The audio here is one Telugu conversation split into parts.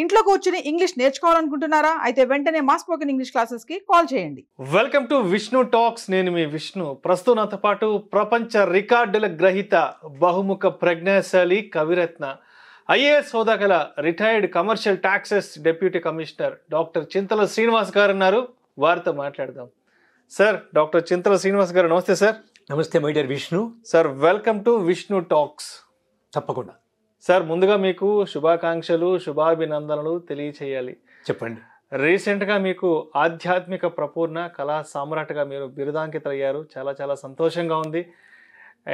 ఇంట్లో కూర్చుని ఇంగ్లీష్ నేర్చుకోవాలనుకుంటున్నారా? అయితే వెంటనే మా స్పోకెన్ ఇంగ్లీష్ క్లాసెస్ కి కాల్ చేయండి. Welcome to Vishnu talks. నేను మీ విష్ణు. ప్రస్తుతం నాతో పాటు ప్రపంచ రికార్డుల గ్రహీత, బహుముఖ ప్రజ్ఞాశాలి, కవిరత్న, ఐఏఎస్ హోదా గల retired commercial taxes deputy commissioner doctor Chintala Srinivas గారు ఉన్నారు. వారితో మాట్లాడదాం. సార్, డాక్టర్ చింతల శ్రీనివాస్ గారు, నమస్తే సార్. నమస్తే my dear Vishnu. Sir, welcome to Vishnu talks. తప్పకుండా సార్, ముందుగా మీకు శుభాకాంక్షలు, శుభాభినందనలు తెలియచేయాలి. చెప్పండి. రీసెంట్గా మీకు ఆధ్యాత్మిక ప్రపూర్ణ కళా సామ్రాట్గా మీరు బిరుదాంకితులయ్యారు. చాలా చాలా సంతోషంగా ఉంది.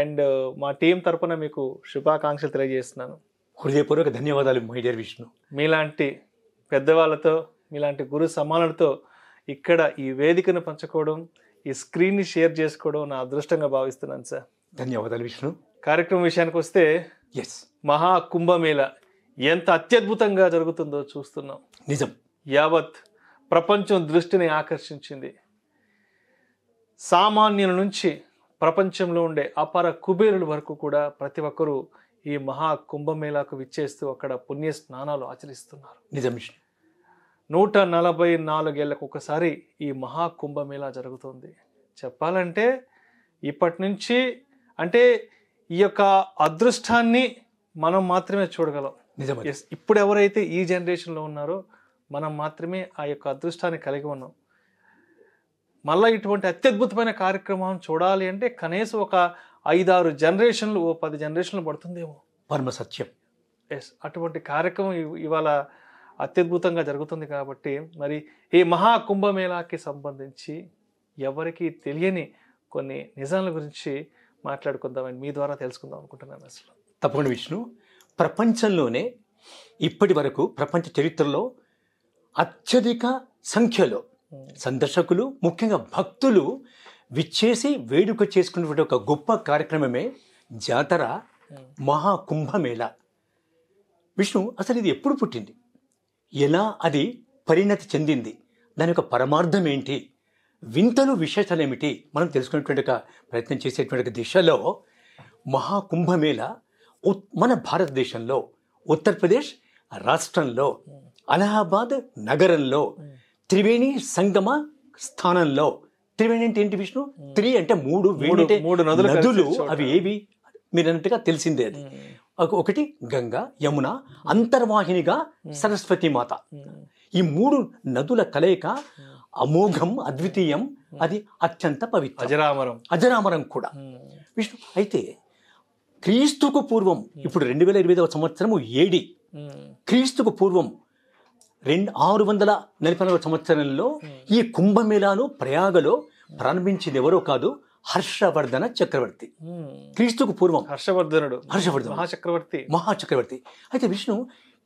అండ్ మా టీం తరపున మీకు శుభాకాంక్షలు తెలియజేస్తున్నాను. హృదయపూర్వక ధన్యవాదాలు మై డియర్ విష్ణు. మీలాంటి పెద్దవాళ్ళతో, మీలాంటి గురు సమానులతో ఇక్కడ ఈ వేదికను పంచుకోవడం, ఈ స్క్రీన్ని షేర్ చేసుకోవడం నా అదృష్టంగా భావిస్తున్నాను సార్. ధన్యవాదాలు విష్ణు. కార్యక్రమం విషయానికి వస్తే, ఎస్, మహా కుంభమేళ ఎంత అత్యద్భుతంగా జరుగుతుందో చూస్తున్నాం. నిజం. యావత్ ప్రపంచం దృష్టిని ఆకర్షించింది. సామాన్యుల నుంచి ప్రపంచంలో ఉండే అపర కుబేరుల వరకు కూడా ప్రతి ఒక్కరూ ఈ మహా కుంభమేళాకు విచ్చేస్తూ అక్కడ పుణ్య స్నానాలు ఆచరిస్తున్నారు. నిజం విష్ణు. 144 ఏళ్లకు ఒకసారి ఈ మహా కుంభమేళా జరుగుతుంది. చెప్పాలంటే ఇప్పటి నుంచి, అంటే ఈ యొక్క అదృష్టాన్ని మనం మాత్రమే చూడగలం. నిజం. ఇప్పుడు ఎవరైతే ఈ జనరేషన్లో ఉన్నారో మనం మాత్రమే ఆ యొక్క అదృష్టాన్ని కలిగి ఉన్నాం. మళ్ళీ ఇటువంటి అత్యద్భుతమైన కార్యక్రమం చూడాలి అంటే కనీసం ఒక 5-6 జనరేషన్లు, 10 జనరేషన్లు పడుతుందేమో. పరమ సత్యం. ఎస్, అటువంటి కార్యక్రమం ఇవాళ అత్యద్భుతంగా జరుగుతుంది. కాబట్టి మరి ఈ మహా కుంభమేళాకి సంబంధించి ఎవరికి తెలియని కొన్ని నిజాల గురించి మాట్లాడుకుందామని మీ ద్వారా తెలుసుకుందాం అనుకుంటున్నాను. అసలు తప్పకుండా విష్ణు. ప్రపంచంలోనే ఇప్పటి వరకు ప్రపంచ చరిత్రలో అత్యధిక సంఖ్యలో సందర్శకులు, ముఖ్యంగా భక్తులు విచ్చేసి వేడుక చేసుకున్నటువంటి ఒక గొప్ప కార్యక్రమమే జాతర, మహాకుంభమేళ. విష్ణు, అసలు ఇది ఎప్పుడు పుట్టింది, ఎలా అది పరిణతి చెందింది, దాని యొక్క పరమార్థం ఏంటి, వింతలు విశేషాలు ఏమిటి, మనం తెలుసుకునేటువంటి ఒక ప్రయత్నం చేసేటువంటి దిశలో మహాకుంభమేళ మన భారతదేశంలో ఉత్తరప్రదేశ్ రాష్ట్రంలో అలహాబాద్ నగరంలో త్రివేణి సంగమ స్థానంలో. త్రివేణి అంటే ఏంటి విష్ణు? త్రి అంటే మూడు, మూడు నదులు. అవి ఏవి మీరు అన్నట్టుగా తెలిసిందే. అది ఒకటి గంగా, యమున, అంతర్వాహినిగా సరస్వతి మాత. ఈ 3 నదుల కలయిక అమోఘం, అద్వితీయం. అది అత్యంత పవిత్రం, అజరామరం కూడా విష్ణు. అయితే క్రీస్తుకు పూర్వం, ఇప్పుడు 2025వ సంవత్సరము ఏడి, క్రీస్తుకు పూర్వం 644వ సంవత్సరంలో ఈ కుంభమేళాను ప్రయాగలో ప్రారంభించింది ఎవరో కాదు, హర్షవర్ధన చక్రవర్తి. క్రీస్తుకు పూర్వం హర్షవర్ధనుడు మహాచక్రవర్తి. అయితే విష్ణు,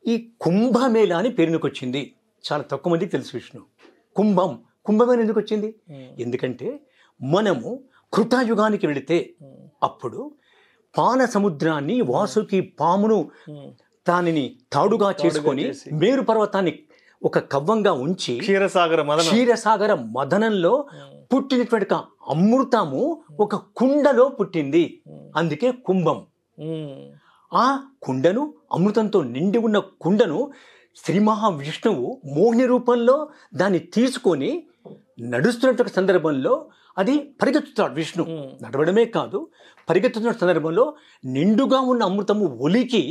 ఈ కుంభమేళా అని పేరునికి వచ్చింది చాలా తక్కువ మందికి తెలుసు విష్ణు. కుంభమేళా ఎందుకు వచ్చింది? ఎందుకంటే మనము కృతయుగానికి వెళితే అప్పుడు పాన సముద్రాన్ని, వాసుకి పామును దానిని తాడుగా చేసుకొని మేరు పర్వతాన్ని ఒక కవ్వంగా ఉంచి క్షీరసాగర మదనంలో పుట్టినటువంటి అమృతము ఒక కుండలో పుట్టింది. అందుకే కుంభం. ఆ కుండను, అమృతంతో నిండి ఉన్న కుండను శ్రీ మహావిష్ణువు మోహిని రూపంలో దాన్ని తీసుకొని నడుస్తున్న సందర్భంలో అది పరిగెత్తుతాడు విష్ణు. నడవడమే కాదు, పరిగెత్తుతున్న సందర్భంలో నిండుగా ఉన్న అమృతము ఒలికి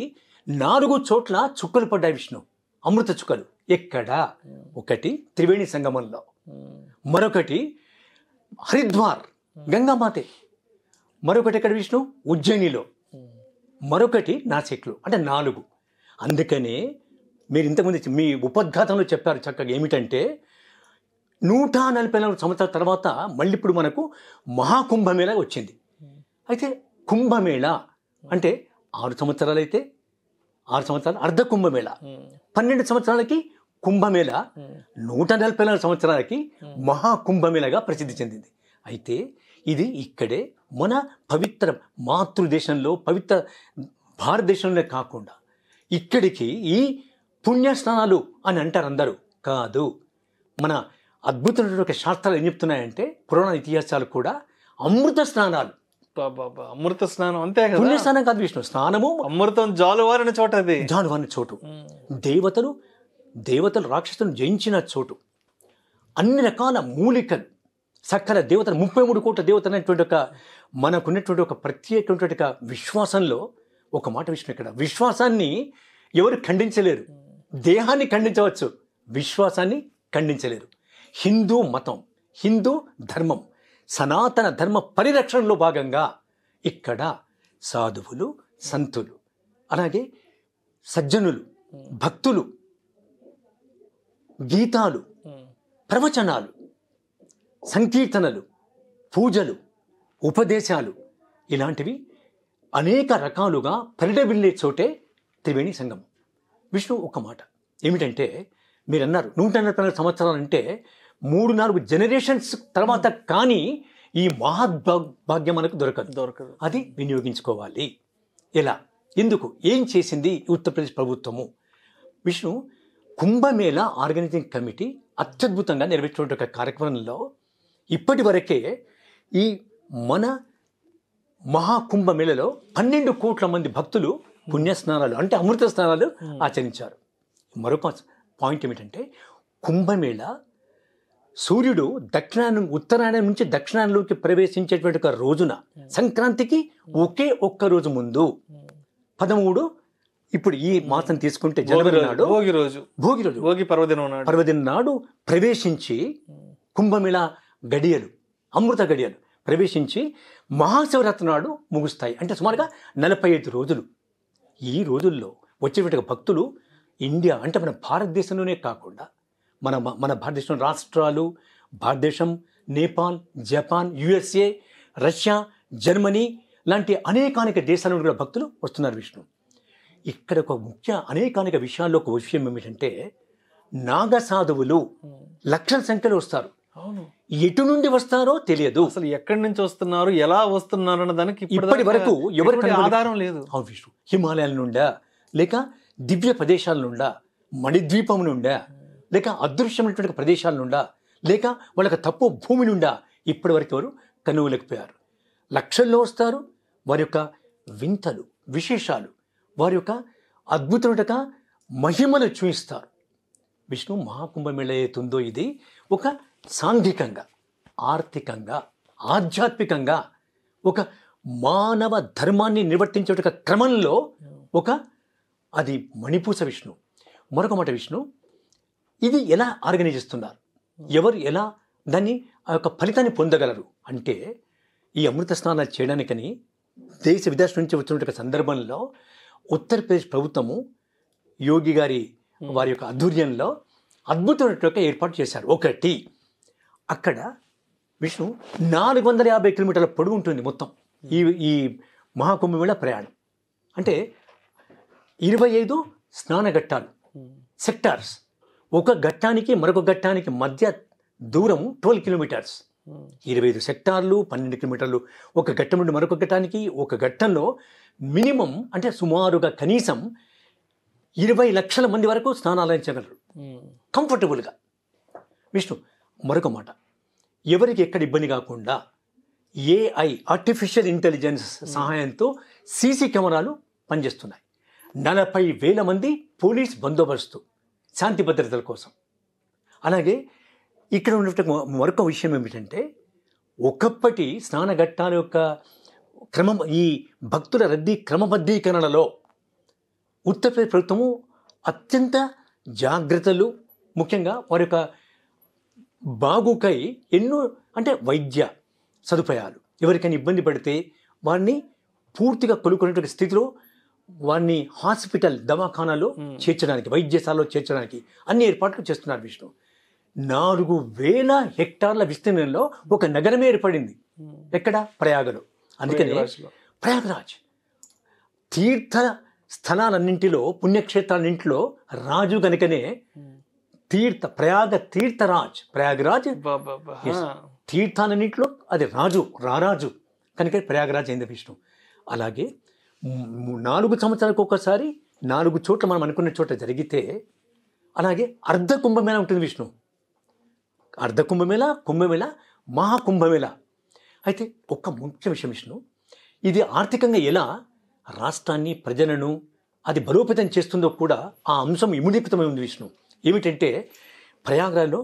4 చోట్ల చుక్కలు పడ్డాయి విష్ణు, అమృత చుక్కలు. ఎక్కడ? ఒకటి త్రివేణి సంగమంలో, మరొకటి హరిద్వార్ గంగామాతే, మరొకటి ఎక్కడ విష్ణు? ఉజ్జయినిలో, మరొకటి నాసిక్లో. అంటే 4. అందుకనే మీరు ఇంతకుముందు మీ ఉపోద్ఘాతంలో చెప్పారు చక్కగా, ఏమిటంటే 144 సంవత్సరాల తర్వాత మళ్ళీ ఇప్పుడు మనకు మహాకుంభమేళా వచ్చింది. అయితే కుంభమేళ అంటే 6 సంవత్సరాలు, అయితే 6 సంవత్సరాలు అర్ధ కుంభమేళ, 12 సంవత్సరాలకి కుంభమేళ, 144 సంవత్సరాలకి మహాకుంభమేళగా ప్రసిద్ధి చెందింది. అయితే ఇది ఇక్కడే మన పవిత్ర మాతృదేశంలో, పవిత్ర భారతదేశంలో కాకుండా ఇక్కడికి ఈ పుణ్యస్నానాలు అని అంటారు అందరూ. కాదు, మన అద్భుతమైన శాస్త్రాలు ఏం చెప్తున్నాయంటే, పురాణ ఇతిహాసాలు కూడా అమృత స్నానాలు. అమృత స్నానం అంతే కదా, పుణ్య స్నానం కాదు విష్ణు. స్నానము అమృతం జాలువారిన చోట, అది జాలువారిన చోటు. దేవతలు దేవతలు రాక్షసులను జయించిన చోటు. అన్ని రకాల మూలికలు, సకల దేవతలు, 33 కోట్ల దేవతలు అనేటువంటి ఒక మనకున్నటువంటి ఒక ప్రత్యేకమైనటువంటి ఒక విశ్వాసంలో ఒక మాట విష్ణు, ఇక్కడ విశ్వాసాన్ని ఎవరు ఖండించలేరు. దేహాన్ని ఖండించవచ్చు, విశ్వాసాన్ని ఖండించలేరు. హిందూ మతం, హిందూ ధర్మం, సనాతన ధర్మ పరిరక్షణలో భాగంగా ఇక్కడ సాధువులు, సంతులు, అలాగే సజ్జనులు, భక్తులు, గీతాలు, ప్రవచనాలు, సంకీర్తనలు, పూజలు, ఉపదేశాలు, ఇలాంటివి అనేక రకాలుగా పరిడవిల్లే చోటే త్రివేణి సంగమం. విష్ణు ఒక మాట ఏమిటంటే, మీరు అన్నారు 140 సంవత్సరాలు అంటే 3-4 జనరేషన్స్ తర్వాత కానీ ఈ మహాభాగ్యం మనకు దొరకదు. అది వినియోగించుకోవాలి. ఎలా, ఎందుకు, ఏం చేసింది ఉత్తరప్రదేశ్ ప్రభుత్వము? విష్ణు, కుంభమేళా ఆర్గనైజింగ్ కమిటీ అత్యద్భుతంగా నెరవేర్చిన ఒక కార్యక్రమంలో ఇప్పటి వరకే ఈ మన మహాకుంభమేళలో 12 కోట్ల మంది భక్తులు పుణ్యస్నానాలు అంటే అమృత స్నానాలు ఆచరించారు. మరొక పాయింట్ ఏమిటంటే, కుంభమేళ సూర్యుడు ఉత్తరాయణం నుంచి దక్షిణాయనంలోకి ప్రవేశించేటువంటి ఒక రోజున, సంక్రాంతికి ఒక్క రోజు ముందు 13, ఇప్పుడు ఈ మాసం తీసుకుంటే జనవరి నాడు భోగి పర్వదినం నాడు ప్రవేశించి కుంభమేళ గడియలు, అమృత గడియలు ప్రవేశించి మహాశివరాత్రి నాడు ముగుస్తాయి. అంటే సుమారుగా 45 రోజులు. ఈ రోజుల్లో వచ్చేటువంటి భక్తులు ఇండియా అంటే మన భారతదేశంలోనే కాకుండా మన భారతదేశం రాష్ట్రాలు, భారతదేశం, Nepal, Japan, USA, Russia, Germany లాంటి అనేకానేక దేశాల నుండి కూడా భక్తులు వస్తున్నారు. విష్ణు, ఇక్కడ ఒక అనేకానేక విషయాల్లో ఒక విషయం ఏమిటంటే, నాగ సాధువులు లక్షల సంఖ్యలో వస్తారు. ఎటు నుండి వస్తారో తెలియదు, అసలు ఎక్కడి నుంచి వస్తున్నారు, ఎలా వస్తున్నారు అన్న దానికి ఇప్పటి వరకు ఎవరికి ఆధారం లేదు. అవును విష్ణు, హిమాలయాల నుండా, లేక దివ్య ప్రదేశాల నుండా, మణిద్వీపం నుండా, లేక అదృశ్యమైనటువంటి ప్రదేశాల నుండా, లేక వాళ్ళకి తప్పు భూమి నుండా ఇప్పటి వరకు ఎవరు కనుగొలేకపోయారు. లక్షల్లో వస్తారు. వారి యొక్క వింతలు, విశేషాలు, వారి యొక్క అద్భుతమైన మహిమలు చూపిస్తారు. విష్ణు, మహాకుంభమేళ ఏతుందో ఇది ఒక సాంఘికంగా, ఆర్థికంగా, ఆధ్యాత్మికంగా ఒక మానవ ధర్మాన్ని నిర్వర్తించే ఒక క్రమంలో అది మణిపూస. విష్ణు, మరొక మాట విష్ణు, ఇది ఎలా ఆర్గనైజ్ చేస్తున్నారు, ఎవరు ఎలా దాన్ని ఆ యొక్క ఫలితాన్ని పొందగలరు అంటే, ఈ అమృత స్నానాలు చేయడానికని దేశ విదేశం నుంచి వచ్చిన సందర్భంలో ఉత్తరప్రదేశ్ ప్రభుత్వము యోగి గారి వారి యొక్క ఆధ్వర్యంలో అద్భుతమైన ఏర్పాటు చేశారు. ఒకటి, అక్కడ విష్ణు 450 కిలోమీటర్ల పొడవు ఉంటుంది మొత్తం ఈ మహాకుంభమేళ ప్రయాణం. అంటే 25 స్నాన ఘట్టాలు, సెక్టార్స్. ఒక ఘట్టానికి మరొక ఘట్టానికి మధ్య దూరం 12 కిలోమీటర్స్. 25 సెక్టార్లు, 12 కిలోమీటర్లు. ఒక ఘట్టం నుండి మరొక ఘట్టానికి, ఒక ఘట్టంలో మినిమం అంటే సుమారుగా కనీసం 20 లక్షల మంది వరకు స్నానాలయించగలరు కంఫర్టబుల్గా. విష్ణు, మరొక మాట, ఎవరికి ఎక్కడ ఇబ్బంది కాకుండా AI ఆర్టిఫిషియల్ ఇంటెలిజెన్స్ సహాయంతో సీసీ కెమెరాలు పనిచేస్తున్నాయి. 40,000 మంది పోలీస్ బందోబస్తు శాంతి భద్రతల కోసం. అలాగే ఇక్కడ ఉన్న మరొక విషయం ఏమిటంటే, ఒకప్పటి స్నానఘట్టాల యొక్క క్రమం, ఈ భక్తుల రద్దీ క్రమబద్ధీకరణలో ఉత్తరప్రదేశ్ ప్రభుత్వము అత్యంత జాగ్రత్తలు, ముఖ్యంగా వారి యొక్క బాగుకై ఎన్నో అంటే వైద్య సదుపాయాలు, ఎవరికైనా ఇబ్బంది పడితే వారిని పూర్తిగా కొనుక్కునే స్థితిలో వారిని హాస్పిటల్, దవాఖానాలో చేర్చడానికి, వైద్యశాలలో చేర్చడానికి అన్ని ఏర్పాట్లు చేస్తున్నారు. విష్ణు, 4,000 హెక్టార్ల విస్తీర్ణంలో ఒక నగరమే ఏర్పడింది. ఎక్కడ? ప్రయాగలో. అందుకని ప్రయాగరాజ్ తీర్థ స్థలాలన్నింటిలో, పుణ్యక్షేత్రాలన్నింటిలో రాజు కనుకనే ప్రయాగరాజ్ తీర్థాలన్నింటిలో అది రారాజు కనుక ప్రయాగరాజ్ అయింది. విష్ణు, అలాగే 4 సంవత్సరాలకు ఒకసారి 4 చోట్ల మనం అనుకున్న చోట జరిగితే, అలాగే అర్ధ కుంభమేళ ఉంటుంది. విష్ణు, అర్ధ కుంభమేళ, కుంభమేళ, మహాకుంభమేళ. అయితే ఒక ముఖ్య విషయం విష్ణు, ఇది ఆర్థికంగా ఎలా రాష్ట్రాన్ని, ప్రజలను అది బలోపేతం చేస్తుందో కూడా ఆ అంశం ఇముడీకృతమై ఉంది. విష్ణు, ఏమిటంటే ప్రయాగ్రాజ్లో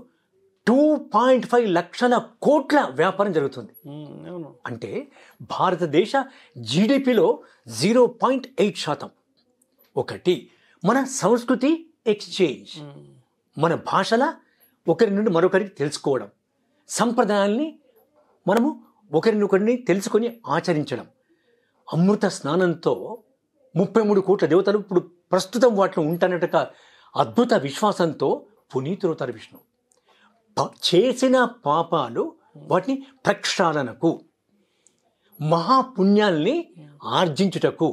2.5 లక్షల కోట్ల వ్యాపారం జరుగుతుంది. అవును. అంటే భారతదేశ జీడిపిలో 0.8%. ఒకటి మన సంస్కృతి ఎక్స్చేంజ్, మన భాషల ఒకరి నుండి మరొకరికి తెలుసుకోవడం, సంప్రదాయాల్ని మనము ఒకరినొకరిని తెలుసుకొని ఆచరించడం. అమృత స్నానంతో 33 కోట్ల దేవతలు ఇప్పుడు ప్రస్తుతం వాటిలో ఉంటానట అద్భుత విశ్వాసంతో పునీతులవుతారు విష్ణు. చేసిన పాపాలు వాటిని ప్రక్షాళనకు, మహాపుణ్యాల్ని ఆర్జించుటకు,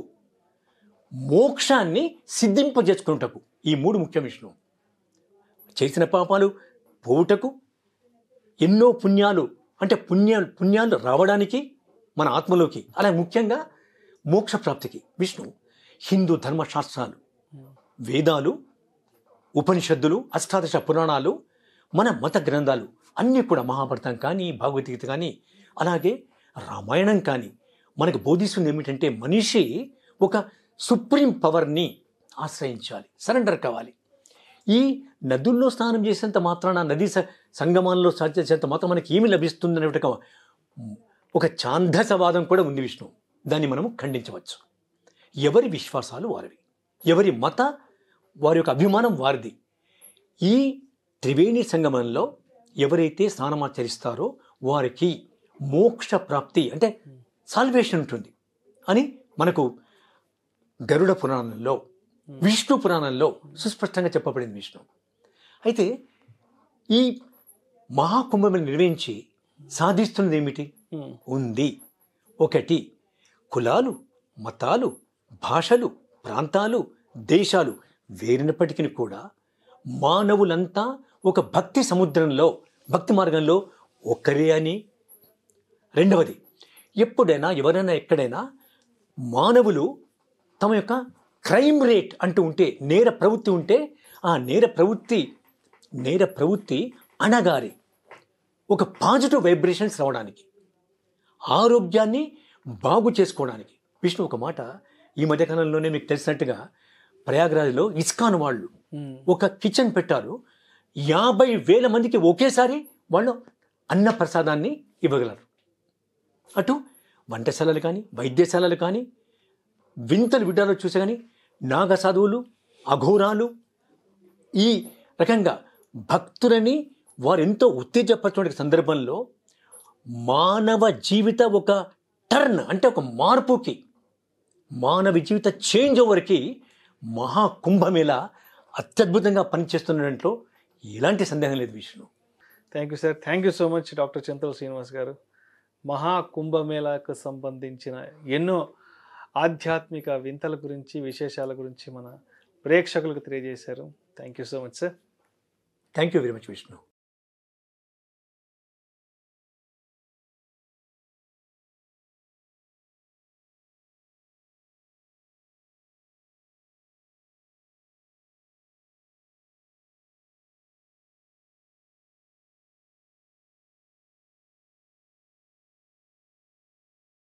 మోక్షాన్ని సిద్ధింపజేసుకున్నటకు ఈ 3 ముఖ్యం విష్ణు. చేసిన పాపాలు పోవుటకు, ఎన్నో పుణ్యాలు అంటే పుణ్యాలు రావడానికి మన ఆత్మలోకి, అలా ముఖ్యంగా మోక్ష ప్రాప్తికి విష్ణు హిందూ ధర్మశాస్త్రాలు, వేదాలు, ఉపనిషత్తులు, అష్టాదశ పురాణాలు, మన మత గ్రంథాలు అన్నీ కూడా మహాభారతం కానీ, భగవద్గీత కానీ, అలాగే రామాయణం కానీ మనకు బోధిస్తుంది ఏమిటంటే మనిషి ఒక సుప్రీం పవర్ని ఆశ్రయించాలి, సరెండర్ కావాలి. ఈ నదుల్లో స్నానం చేసేంత మాత్రాన, నదీ సంగమాల్లో చేసేంత మాత్రం మనకి ఏమి లభిస్తుంది అనే ఒక ఛాందసవాదం కూడా ఉంది విష్ణు. దాన్ని మనము ఖండించవచ్చు. ఎవరి విశ్వాసాలు వారివి, ఎవరి మత వారి యొక్క అభిమానం వారిది. ఈ త్రివేణి సంగమంలో ఎవరైతే స్నానమాచరిస్తారో వారికి మోక్ష ప్రాప్తి అంటే సాల్వేషన్ ఉంటుంది అని మనకు గరుడ పురాణంలో, విష్ణు పురాణంలో సుస్పష్టంగా చెప్పబడింది విష్ణు. అయితే ఈ మహాకుంభమేళ నిర్వహించి సాధిస్తున్నది ఏమిటి ఉంది? ఒకటి, కులాలు, మతాలు, భాషలు, ప్రాంతాలు, దేశాలు వేరినప్పటికీ కూడా మానవులంతా ఒక భక్తి సముద్రంలో, భక్తి మార్గంలో ఒక్కరే అని. రెండవది, ఎప్పుడైనా ఎవరైనా ఎక్కడైనా మానవులు తమ యొక్క క్రైమ్ రేట్ అంటూ ఉంటే, నేర ప్రవృత్తి ఉంటే, ఆ నేర ప్రవృత్తి అణగారి ఒక పాజిటివ్ వైబ్రేషన్స్ రావడానికి, ఆరోగ్యాన్ని బాగు చేసుకోవడానికి. విష్ణు ఒక మాట ఈ మధ్యకాలంలోనే మీకు తెలిసినట్టుగా ప్రయాగ్రాజ్లో ఇస్కాన్ వాళ్ళు ఒక కిచెన్ పెట్టారు. 50,000 మందికి ఒకేసారి వాళ్ళు అన్న ప్రసాదాన్ని ఇవ్వగలరు. అటు వంటశాలలు కానీ, వైద్యశాలలు కానీ, వింతలు విడ్డాలో చూసే కానీ నాగ సాధువులు, అఘోరాలు ఈ రకంగా భక్తులని వారు ఎంతో ఉత్తేజపరచిన సందర్భంలో మానవ జీవిత ఒక టర్న్ అంటే ఒక మార్పుకి, మానవ జీవిత చేంజ్ ఓవర్కి మహాకుంభమేళ అత్యద్భుతంగా పనిచేస్తున్న దాంట్లో ఎలాంటి సందేహం లేదు Vishnu. Thank you sir, thank you so much doctor Chintala Srinivas గారు. మహాకుంభమేళాకు సంబంధించిన ఎన్నో ఆధ్యాత్మిక వింతల గురించి, విశేషాల గురించి మన ప్రేక్షకులకు తెలియజేశారు. Thank you so much sir. Thank you very much Vishnu.